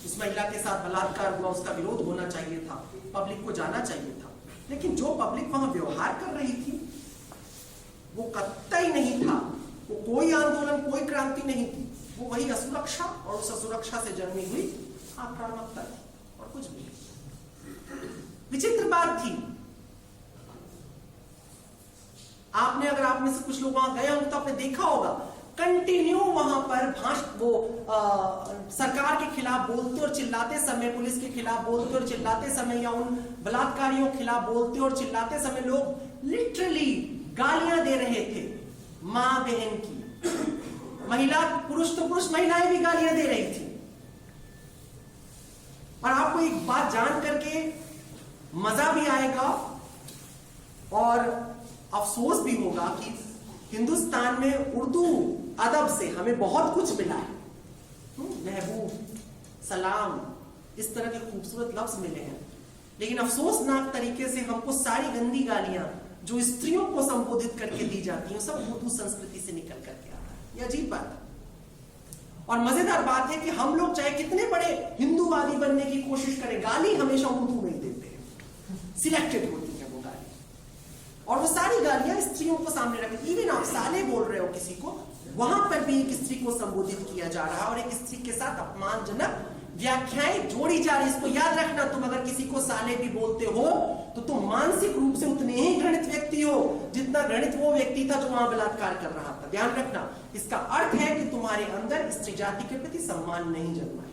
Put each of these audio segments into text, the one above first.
उस महिला के साथ बलात्कार हुआ, उसका विरोध होना चाहिए था, पब्लिक को जाना चाहिए था। लेकिन जो पब्लिक वहां व्यवहार कर रही थी वो कतई नहीं था, वो कोई आंदोलन, कोई क्रांति नहीं थी, वो वही असुरक्षा और उस असुरक्षा से जन्मी हुई आक्रामकता थी और कुछ भी। विचित्र बात थी, आपने, अगर आप में से कुछ लोग वहां गए होंगे तो आपने देखा होगा, कंटिन्यू वहां पर सरकार के खिलाफ बोलते और चिल्लाते समय, पुलिस के खिलाफ बोलते और चिल्लाते समय, या उन बलात्कारियों के खिलाफ बोलते और चिल्लाते समय लोग लिटरली गालियां दे रहे थे मां बहन की। महिला, पुरुष तो पुरुष, महिलाएं भी गालियां दे रही थी। और आपको एक बात जान करके मजा भी आएगा और अफसोस भी होगा कि हिंदुस्तान में उर्दू अदब से हमें बहुत कुछ मिला है। महबूब, सलाम, इस तरह के खूबसूरत लफ्ज मिले हैं, लेकिन अफसोसनाक तरीके से हमको सारी गंदी गालियां जो स्त्रियों को संबोधित करके दी जाती हैं सब उर्दू संस्कृति से निकल करके आ रहा है। ये अजीब बात है। और मजेदार बात है कि हम लोग चाहे कितने बड़े हिंदूवादी बनने की कोशिश करें, गाली हमेशा उर्दू में ही देते हैं, सिलेक्टेड होती है वो गाली, और वो सारी गालियां स्त्रियों को सामने रखती। इवन आप साले बोल रहे हो किसी को, वहां पर भी एक स्त्री को संबोधित किया जा रहा है और एक स्त्री के साथ अपमानजनक व्याख्याएं जोड़ी जा रही। इसको याद रखना, तुम अगर किसी को साले भी बोलते हो तो तुम मानसिक रूप से उतने ही घृणित व्यक्ति हो जितना घृणित वो व्यक्ति था जो वहां बलात्कार कर रहा था। ध्यान रखना, इसका अर्थ है कि तुम्हारे अंदर स्त्री जाति के प्रति सम्मान नहीं जन्मा है।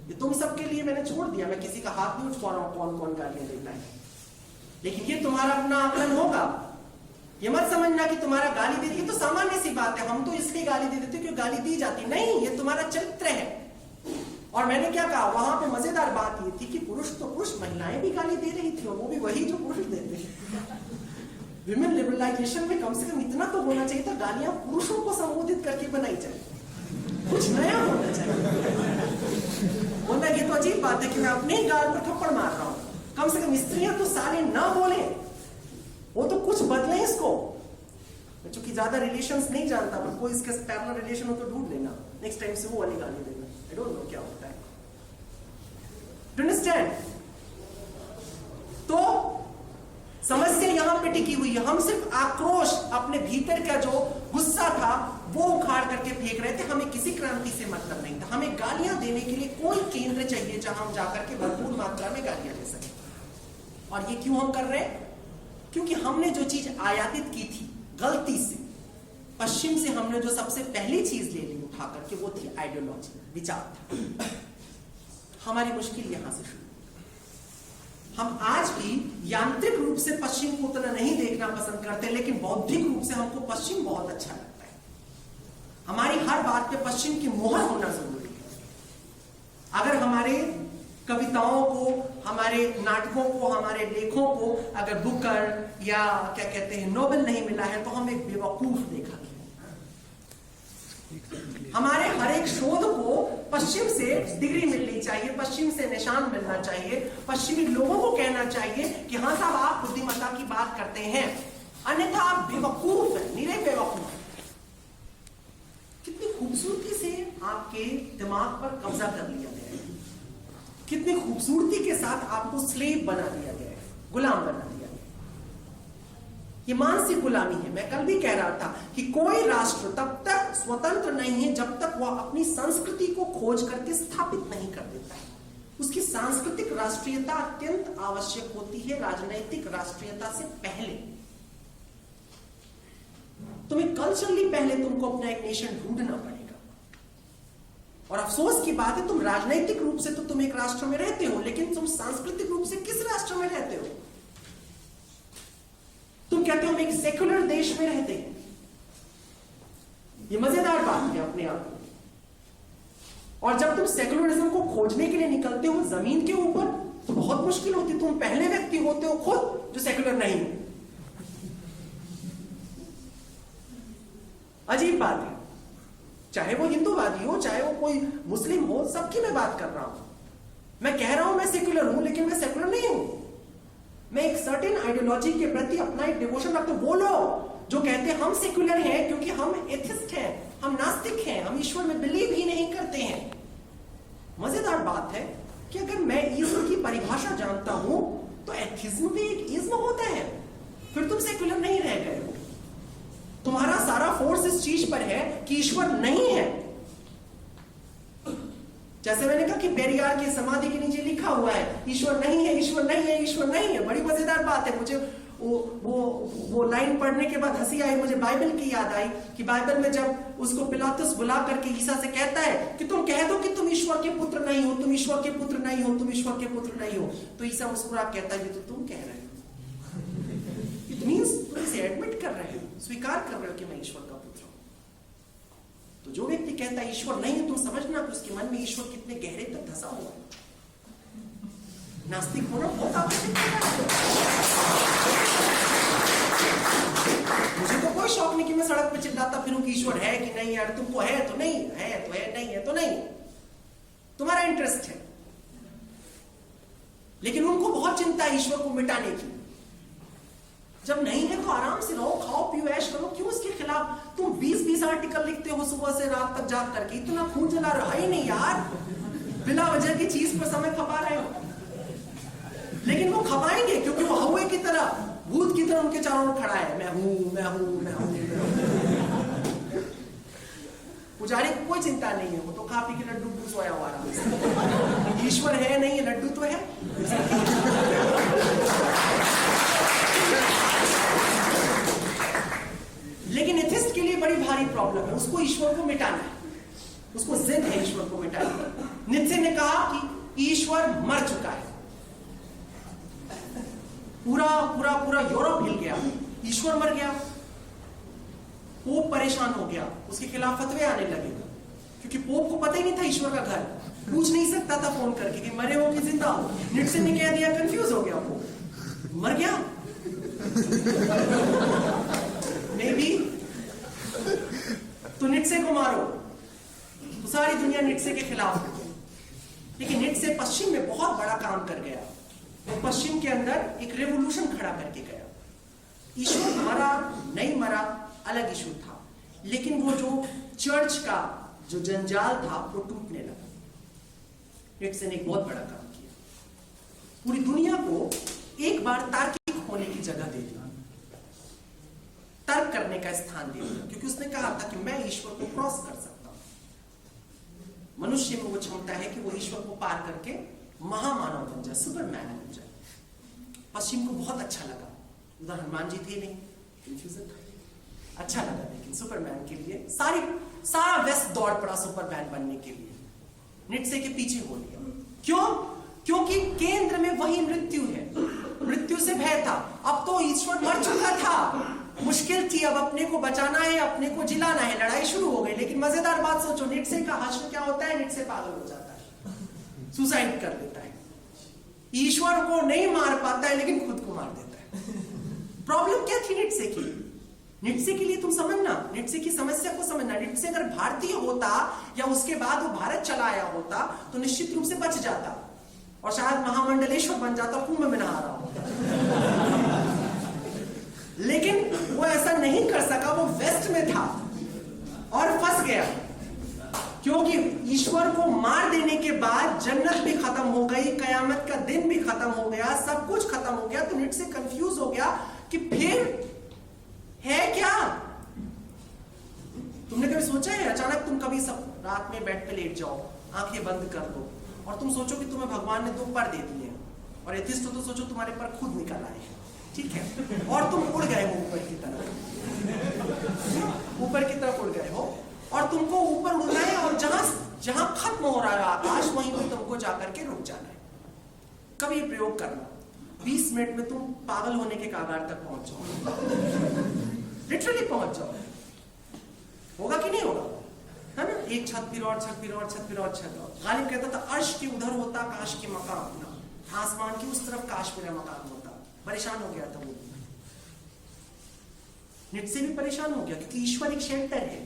ये तुम सबके लिए मैंने छोड़ दिया, मैं किसी का हाथ नहीं उठा रहा हूं कौन कौन गालियां देता है, लेकिन ये तुम्हारा अपना आकलन होगा। ये मत समझना कि तुम्हारा गाली दे, ये तो सामान्य सी बात है, हम तो इसलिए गाली दे देते क्योंकि गाली दी जाती नहीं, ये तुम्हारा चरित्र है। और मैंने क्या कहा, वहां पे मजेदार बात ये थी कि पुरुष तो पुरुष, महिलाएं भी गाली दे रही थी, और वो भी वही जो पुरुष देते हैं। विमेन लिबरलाइजेशन में कम से कम इतना तो होना चाहिए था, गालियां पुरुषों को संबोधित करके बनाई जाए, कुछ नया होना चाहिए। वरना ये तो अजीब बात है कि मैं अपने ही गाल पर थप्पड़ मार रहा हूं। कम से कम स्त्रियां तो साले ना बोले, वो तो कुछ बदले इसको। मैं चूंकि ज्यादा रिलेशंस नहीं जानता, पर कोई इसके पैरेलल रिलेशन हो तो ढूंढ लेना, नेक्स्ट टाइम से वो वाली गाली देना। आई डोंट नो क्या होता है। Do understand? तो समस्या यहां पे टिकी हुई है। हम सिर्फ आक्रोश, अपने भीतर का जो गुस्सा था वो उखाड़ करके फेंक रहे थे। हमें किसी क्रांति से मतलब नहीं था। हमें गालियां देने के लिए कोई केंद्र चाहिए जहां हम जाकर के भरपूर मात्रा में गालियां दे सकें। और ये क्यों हम कर रहे हैं? क्योंकि हमने जो चीज आयातित की थी गलती से, पश्चिम से हमने जो सबसे पहली चीज ले ली उठा करके, वो थी आइडियोलॉजी, विचार। हमारी मुश्किल यहां से शुरू। हम आज भी यांत्रिक रूप से पश्चिम को उतना नहीं देखना पसंद करते, लेकिन बौद्धिक रूप से हमको पश्चिम बहुत अच्छा लगता है। हमारी हर बात पे पश्चिम की मोहर होना जरूरी है। अगर हमारे कविताओं को, हमारे नाटकों को, हमारे लेखों को अगर बुकर या क्या कहते हैं नोबेल नहीं मिला है तो हम एक बेवकूफ देखा गया। हमारे हर एक शोध को पश्चिम से डिग्री मिलनी चाहिए, पश्चिम से निशान मिलना चाहिए, पश्चिमी लोगों को कहना चाहिए कि हाँ साहब आप बुद्धिमत्ता की बात करते हैं, अन्यथा आप बेवकूफ हैं, निरे बेवकूफ हैं। कितनी खूबसूरती से आपके दिमाग पर कब्जा कर लिया गया है, कितनी खूबसूरती के साथ आपको स्लेव बना दिया गया है, गुलाम बना दिया गया। ये मानसिक गुलामी है। मैं कल भी कह रहा था कि कोई राष्ट्र तब तक स्वतंत्र नहीं है जब तक वह अपनी संस्कृति को खोज करके स्थापित नहीं कर देता है। उसकी सांस्कृतिक राष्ट्रीयता अत्यंत आवश्यक होती है राजनैतिक राष्ट्रीयता से पहले। तुम्हें कल्चरली पहले तुमको अपना एक नेशन ढूंढना पड़ेगा। और अफसोस की बात है, तुम राजनैतिक रूप से तो तुम एक राष्ट्र में रहते हो, लेकिन तुम सांस्कृतिक रूप से किस राष्ट्र में रहते हो? तुम कहते हो हम एक सेक्युलर देश में रहते हैं। ये मजेदार बात है अपने आप में। और जब तुम सेक्युलरिज्म को खोजने के लिए निकलते हो जमीन के ऊपर, तो बहुत मुश्किल होती है। तुम पहले व्यक्ति होते हो खुद जो सेक्युलर नहीं हो। अजीब बात है। चाहे वो हिंदूवादी हो, चाहे वो कोई मुस्लिम हो, सबकी मैं बात कर रहा हूं। मैं कह रहा हूं मैं सेक्युलर हूं, लेकिन मैं सेक्युलर नहीं हूं। मैं एक सर्टेन आइडियोलॉजी के प्रति अपना एक डिवोशन रखता हूं। वो लोग जो कहते हैं हम सेक्युलर हैं क्योंकि हम एथिस्ट हैं, हम नास्तिक हैं, हम ईश्वर में बिलीव ही नहीं करते हैं। बात है कि अगर मैं ईश्वर की परिभाषा जानता हूं तो एथिज्म भी एक इज्म होता है, फिर तुम सेक्युलर नहीं रह गए हो। तुम्हारा सारा फोर्स इस चीज पर है कि ईश्वर नहीं है। जैसे मैंने कहा कि पेरियार की समाधि के नीचे लिखा हुआ है ईश्वर नहीं है, ईश्वर नहीं है, ईश्वर नहीं है। बड़ी मजेदार बात है। मुझे वो लाइन पढ़ने के बाद हंसी आई, मुझे बाइबल की याद आई कि बाइबल में जब उसको पिलातुस बुला करके ईसा से कहता है कि तुम कह दो कि तुम ईश्वर के पुत्र नहीं हो, तुम ईश्वर के पुत्र नहीं हो, तुम ईश्वर के पुत्र नहीं हो, तो ईसा मुस्कुरा कहता है ये तो तुम कह रहे हो। इट मींस तुम इसे एडमिट कर रहे हो, स्वीकार कर रहे हो कि मैं ईश्वर का पुत्र हूं। तो जो व्यक्ति कहता है ईश्वर नहीं है, तुम समझना कि उसके मन में ईश्वर कितने गहरे तक धंसा हुआ है। नास्तिक होना बहुत आवश्यक है। मुझे तो कोई शौक नहीं कि मैं सड़क पे चिल्लाता फिरूं कि ईश्वर है कि नहीं। यार तुमको है तो नहीं है, तो है, नहीं है तो नहीं। तुम्हारा इंटरेस्ट है, लेकिन उनको बहुत चिंता है ईश्वर को मिटाने की। जब नहीं है तो आराम से रहो, खाओ पियो ऐश करो, क्यों इसके खिलाफ तुम 20-20 आर्टिकल लिखते हो सुबह से रात तक जाग करके। इतना खून जला रहा ही नहीं यार, बिना वजह की चीज पर समय खपा रहे हो। लेकिन वो खपाएंगे क्योंकि वो हवा की तरह, भूत की तरह उनके चारों ओर खड़ा है, मैं हूं मैं हूं मैं हूं। पुजारी को कोई चिंता नहीं है, वो तो खा पी के लड्डू सोया हुआ आराम से। ईश्वर है नहीं है, लड्डू तो है। लेकिन एथिस्ट के लिए बड़ी भारी प्रॉब्लम है, उसको ईश्वर को मिटाना है, उसको जिद है ईश्वर को मिटाना। नीत्शे ने कहा कि ईश्वर मर चुका है। पूरा पूरा पूरा यूरोप हिल गया, ईश्वर मर गया। पोप परेशान हो गया, उसके खिलाफ फतवे आने लगे, क्योंकि पोप को पता ही नहीं था ईश्वर का घर, पूछ नहीं सकता था फोन करके कि मरे हो कि जिंदा हो। नीत्शे ने कह दिया, कंफ्यूज हो गया, पोप मर गया। मे बी तो नीत्शे को मारो, तो सारी दुनिया नीत्शे के खिलाफ हो गई। लेकिन नीत्शे पश्चिम में बहुत बड़ा काम कर गया। वो पश्चिम के अंदर एक रेवोल्यूशन खड़ा करके गया। ईश्वर मरा नहीं मरा अलग इशू था, लेकिन वो जो चर्च का जो जंजाल था वो टूटने लगा। नीत्शे ने एक बहुत बड़ा काम किया, पूरी दुनिया को एक बार तार्किक होने की जगह दे दी, तर्क करने का स्थान दे दिया। क्योंकि उसने कहा था कि मैं ईश्वर को क्रॉस कर सकता हूं। मनुष्य में वो क्षमता है कि वो ईश्वर को पार करके महामानव बन जाए, सुपरमैन बन जाए। पश्चिम को बहुत अच्छा लगा। उधर हनुमान जी थे नहीं, कंफ्यूजन था, अच्छा लगा। लेकिन सुपरमैन के लिए सारा वेस्ट दौड़ पड़ा सुपरमैन बनने के लिए, नीत्शे के पीछे हो लिया। क्यों? क्योंकि केंद्र में वही मृत्यु है, मृत्यु से भय था। अब तो ईश्वर मर चुका था, मुश्किल थी, अब अपने को बचाना है, अपने को जिलाना है, लड़ाई शुरू हो गई। लेकिन मजेदार बात सोचो, नीत्शे का हश्र क्या होता है? नीत्शे पागल हो जाता है, सुसाइड कर लेता है। ईश्वर को नहीं मार पाता है लेकिन खुद को मार देता है। प्रॉब्लम क्या थी नीत्शे की? नीत्शे के लिए तुम समझना, नीत्शे की समस्या को समझना। नीत्शे अगर भारतीय होता या उसके बाद वो भारत चला आया होता तो निश्चित रूप से बच जाता और शायद महामंडलेश्वर बन जाता, कुंभ में नहा रहा होता। लेकिन वो ऐसा नहीं कर सका, वो वेस्ट में था और फंस गया। क्योंकि ईश्वर को मार देने के बाद जन्नत भी खत्म हो गई, कयामत का दिन भी खत्म हो गया, सब कुछ खत्म हो गया। तो नीत्शे कंफ्यूज हो गया कि फिर है क्या? तुमने कभी सोचा है, अचानक तुम कभी सब रात में बेड पे लेट जाओ, आंखें बंद कर लो और तुम सोचो कि तुम्हें भगवान ने 2 पर दे दिए और एथिस्ट हो तो सोचो तुम्हारे पर खुद निकल आए, ठीक है, और तुम उड़ गए हो ऊपर की तरफ, ऊपर की तरफ उड़ गए हो और तुमको ऊपर उड़ना है और जहां खत्म हो रहा है आकाश वहीं पे तुमको जाकर के रुक जाना है। कभी ये प्रयोग करना, 20 मिनट में तुम पागल होने के कागार तक पहुंच जाओ, लिटरली पहुंच जाओ। होगा कि नहीं होगा? है ना? एक छत फिर और छत फिर और छत फिर और छत। गालिब कहता था अर्श के उधर होता काश के मकान, आसमान की उस तरफ काश मेरा मकान होता। परेशान हो गया था वो, नीत्शे भी परेशान हो गया क्योंकि ईश्वर एक शेल्टर है,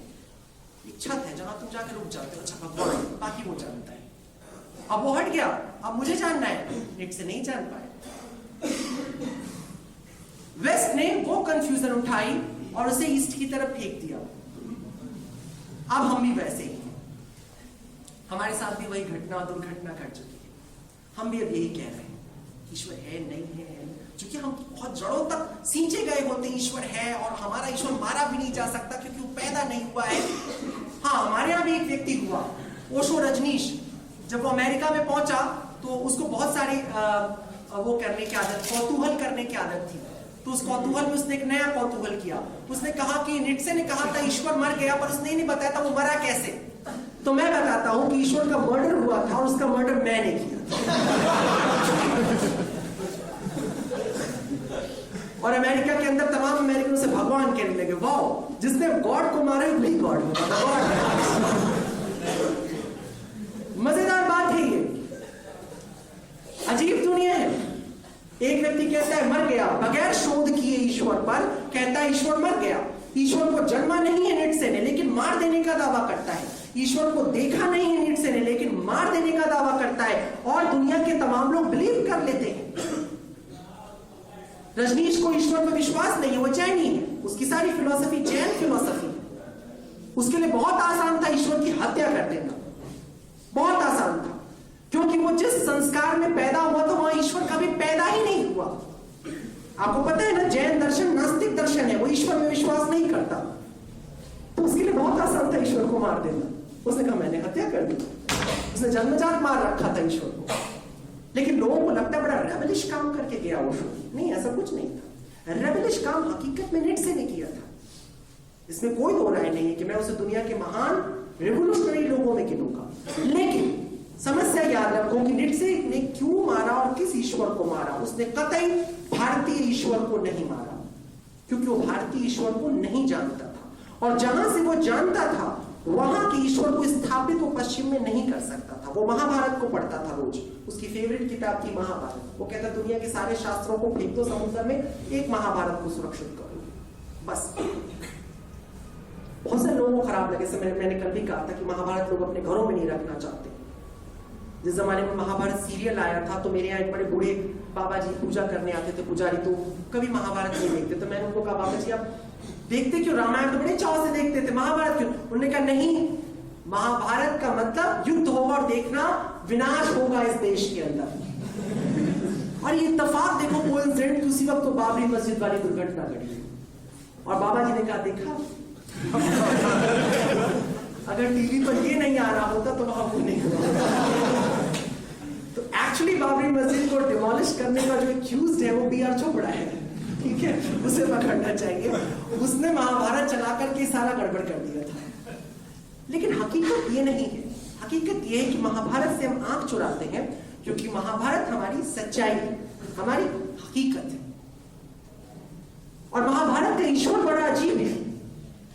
एक छत है जहां तुम जाके रुक जाते हो। अच्छा भगवान, बाकी वो जानता है। अब वो हट गया, अब मुझे जानना है, नीत्शे नहीं जान पाए। वेस्ट ने वो कंफ्यूजन उठाई और उसे ईस्ट की तरफ फेंक दिया। अब हम भी वैसे ही हैं। हमारे साथ भी वही घटना दुर्घटना घट चुकी है। हम भी अब यही कह रहे हैं, ईश्वर है नहीं है, क्योंकि हम बहुत जड़ों तक सींचे गए होते, ईश्वर है और हमारा ईश्वर मारा भी नहीं जा सकता क्योंकि वो पैदा नहीं हुआ है। हाँ, हमारे यहाँ भी एक व्यक्ति हुआ, ओशो रजनीश। जब वो अमेरिका में पहुंचा तो उसको बहुत सारी वो करने की आदत, कौतूहल करने की आदत थी। तो उस कौतूहल में उसने एक नया कौतूहल किया। उसने कहा कि नीटशे ने कहा था ईश्वर मर गया, पर उसने नहीं बताया था वो मरा कैसे। तो मैं बताता हूं कि ईश्वर का मर्डर हुआ था और उसका मर्डर मैंने किया। और अमेरिका के अंदर तमाम अमेरिकन उसे भगवान कहने लगे। वाओ, जिसने गॉड को मारा है वही गॉड होगा। मजेदार बात है ये, अजीब दुनिया है। एक व्यक्ति कहता है मर गया, बगैर शोध किए ईश्वर पर कहता है ईश्वर मर गया। ईश्वर को जन्मा नहीं है नीटशे ने, लेकिन मार देने का दावा करता है। ईश्वर को देखा नहीं है नीटशे ने, लेकिन मार देने का दावा करता है। और दुनिया के तमाम लोग बिलीव कर लेते हैं। रजनीश को ईश्वर पर विश्वास नहीं है, वो जैनी है, उसकी सारी फिलॉसफी जैन फिलॉसफी है। उसके लिए बहुत आसान था ईश्वर की हत्या कर देना, बहुत आसान था, क्योंकि वो जिस संस्कार में पैदा हुआ था वहां ईश्वर कभी पैदा ही नहीं हुआ। आपको पता है ना, जैन दर्शन नास्तिक दर्शन है, वो ईश्वर में विश्वास नहीं करता। तो उसके लिए बहुत आसान था ईश्वर को मार देना। उसने कहा मैंने हत्या कर दी। उसने जन्मजात मार रखा था ईश्वर को। लेकिन लोगों को लगता है बड़ा रेबलिश काम करके गया वो। नहीं, ऐसा कुछ नहीं था। रेबलिश काम हकीकत में नीटशे ने किया था, इसमें कोई दो राय नहीं है कि मैं उसे दुनिया के महान रेवोल्यूशनरी लोगों में गिनूंगा। लेकिन समस्या याद रखो कि नीटशे ने क्यों मारा और किस ईश्वर को मारा। उसने कतई भारतीय ईश्वर को नहीं मारा, क्योंकि वो भारतीय ईश्वर को नहीं जानता था। और जहां से वो जानता था वहां के ईश्वर को स्थापित वो पश्चिम में नहीं कर सकता था। वो महाभारत को पढ़ता था रोज, उसकी फेवरेट किताब थी महाभारत। वो कहता दुनिया के सारे शास्त्रों को फेंक दो समुद्र में, एक महाभारत को सुरक्षित करो बस। बहुत से लोगों को खराब लगे, मैंने कल भी कहा था कि महाभारत लोग अपने घरों में नहीं रखना चाहते। जिस जमाने में महाभारत सीरियल आया था तो मेरे यहाँ एक बड़े बूढ़े बाबा जी पूजा करने आते थे, पुजारी, तो कभी महाभारत नहीं देखते। तो मैंने उनको कहा बाबा जी आप देखते क्यों, रामायण तो बड़े चाव से देखते थे, महाभारत क्यों? उन्होंने कहा नहीं, महाभारत का मतलब युद्ध होगा और देखना विनाश होगा इस देश के अंदर। और ये इत्तेफाक देखो, कोइंसिडेंट उसी वक्त तो बाबरी मस्जिद वाली दुर्घटना घटी। और बाबा जी ने कहा देखा अगर टीवी पर ये नहीं आ रहा होता तो वहां वो नहीं होता। तो एक्चुअली बाबरी मस्जिद को डिमोलिश करने का जो एक्यूज्ड है वो बी.आर. चोपड़ा है, ठीक है, उसे पकड़ना चाहिए। उसने महाभारत चला करके सारा गड़बड़ कर दिया था। लेकिन हकीकत ये नहीं है। हकीकत ये है कि महाभारत से हम आंख चुराते हैं, क्योंकि महाभारत हमारी सच्चाई है, हमारी हकीकत है। और महाभारत का ईश्वर बड़ा अजीब है।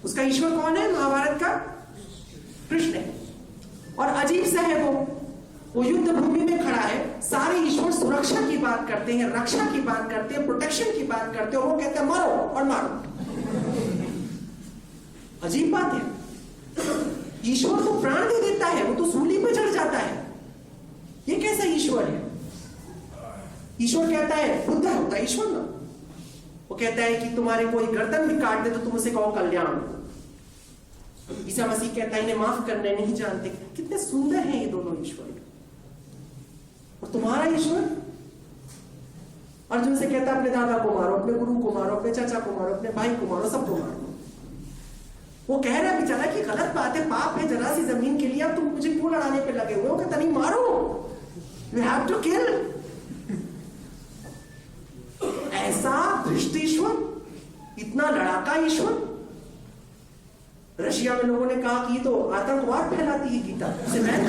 उसका ईश्वर कौन है? महाभारत का कृष्ण है। और अजीब सा है वो युद्ध भूमि में खड़ा है। सारे ईश्वर सुरक्षा की बात करते हैं, रक्षा की बात करते हैं, प्रोटेक्शन की बात करते हैं, और वो कहते हैं मरो और मारो। अजीब बात है। ईश्वर तो प्राण दे देता है, वो तो सूली पे चढ़ जाता है। ये कैसा ईश्वर है? ईश्वर कहता है बुद्ध होता है ईश्वर ना। वो कहता है कि तुम्हारे कोई गर्दन भी काट दे तो तुम उसे कहो कल्याण। ईसा मसीह कहता है इन्हें माफ करने नहीं जानते। कितने सुंदर हैं ये दोनों ईश्वर। और तुम्हारा ईश्वर अर्जुन से कहता है अपने दादा को मारो, अपने गुरु को मारो, अपने चाचा को मारो, अपने भाई को मारो, सबको मारो। वो कह रहा है बेचारा कि गलत बात है, पाप है, जरा सी जमीन के लिए अब तुम मुझे क्यों लड़ाने पे लगे हुए हो? कहता नहीं मारो, यू हैव टू किल। ऐसा दृष्ट ईश्वर, इतना लड़ाका ईश्वर। रशिया में लोगों ने कहा कि ये तो आतंकवाद फैलाती है गीता से। मैं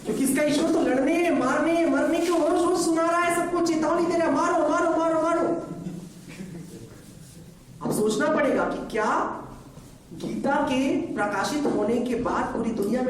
क्योंकि इसका ईश्वर तो लड़ने, मारने, मरने की रोज रोज सुना रहा है, सबको चेतावनी दे रहा है मारो मारो मारो मारो। अब सोचना पड़ेगा कि क्या गीता के प्रकाशित होने के बाद पूरी दुनिया में